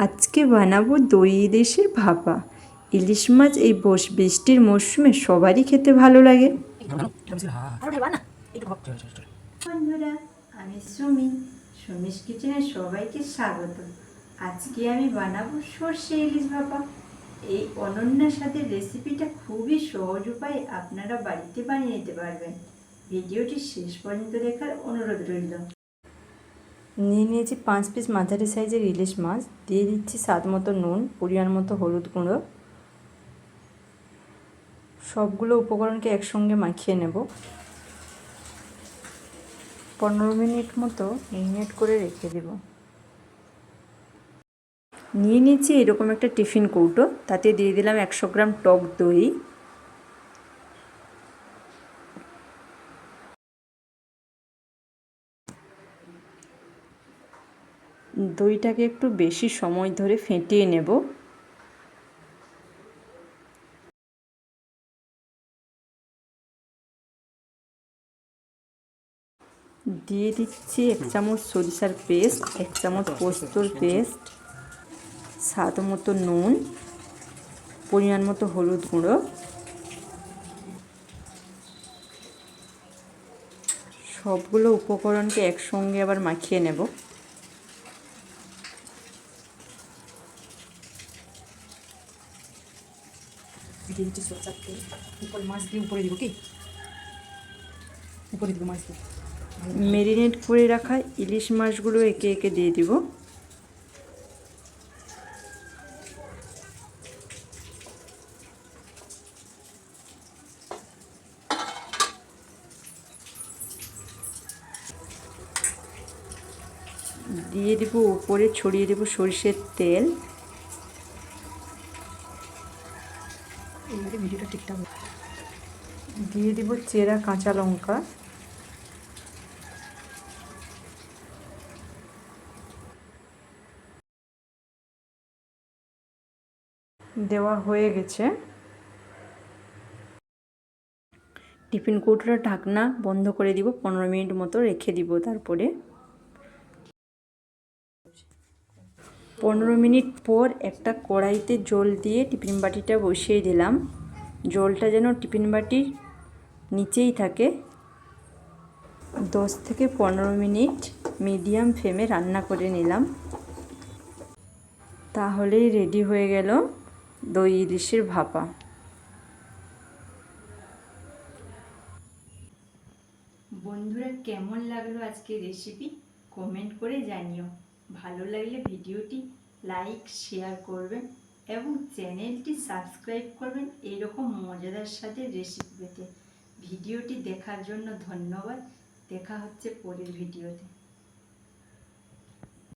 আজকে বানাবো দই ইলিশের ভাপা। ইলিশ মাছ এই বৃষ্টির মরশুমে সবারই খেতে ভালো লাগে। বন্ধুরা, আমি সুমিস কিচেনে সবাইকে স্বাগত। আজকে আমি বানাবো সর্ষে ইলিশ ভাপা। এই অনন্য স্বাদের রেসিপিটা খুবই সহজ উপায়ে আপনারা বাড়িতে বানিয়ে নিতে পারবেন। ভিডিওটি শেষ পর্যন্ত দেখার অনুরোধ রইল। নিয়ে নিয়েছি 5 পিস মাঝারি সাইজের ইলিশ মাছ। দিয়ে দিচ্ছি স্বাদ মতো নুন, পরিমাণ মতো হলুদ গুঁড়ো। সবগুলো উপকরণকে একসঙ্গে মাখিয়ে নেব। 15 মিনিট মতো মেরিনেট করে রেখে দেব। নিয়ে নিচ্ছি এরকম একটা টিফিন কৌটো, তাতে দিয়ে দিলাম 100 গ্রাম টক দই। দইটাকে একটু বেশি সময় ধরে ফেটিয়ে নেব। দিয়ে দিচ্ছি 1 চামচ সরিষার পেস্ট, 1 চামচ পোস্তর পেস্ট, স্বাদ মতো নুন, পরিমাণ মতো হলুদ গুঁড়ো। সবগুলো উপকরণকে একসঙ্গে আবার মাখিয়ে নেব। দিয়ে দিচ্ছি সরষের তেল। উপরে মাছ দিয়ে উপরে দিব কি উপরে দিব মাছ দিয়ে। মেরিনেট করে রাখা ইলিশ মাছগুলো একে একে দিয়ে দিব। দিয়ে দিব উপরে, ছড়িয়ে দেব সরষের তেল। এইভাবে ভিডিওটা ঠিকঠাক দিয়ে দিব চেরা কাঁচা লঙ্কা। দেওয়া হয়ে গেছে। টিফিন কৌটোটা ঢাকনা বন্ধ করে দিব, 15 মিনিট মতো রেখে দিব। তারপরে 15 মিনিট পর একটা কড়াইতে জল দিয়ে টিফিন বাটিটা বসিয়ে দিলাম। জলটা যেন টিফিন বাটির নিচেই থাকে। 10 থেকে 15 মিনিট মিডিয়াম ফ্লেমে রান্না করে নিলাম। তাহলেই রেডি হয়ে গেল দই ইলিশের ভাপা। বন্ধুরা, কেমন লাগলো আজকের রেসিপি কমেন্ট করে জানিও। ভালো লাগলে ভিডিওটি লাইক শেয়ার করবেন এবং চ্যানেলটি সাবস্ক্রাইব করবেন এইরকম মজাদার সাথে রেসিপি পেতে। ভিডিওটি দেখার জন্য ধন্যবাদ। দেখা হচ্ছে পরের ভিডিওতে।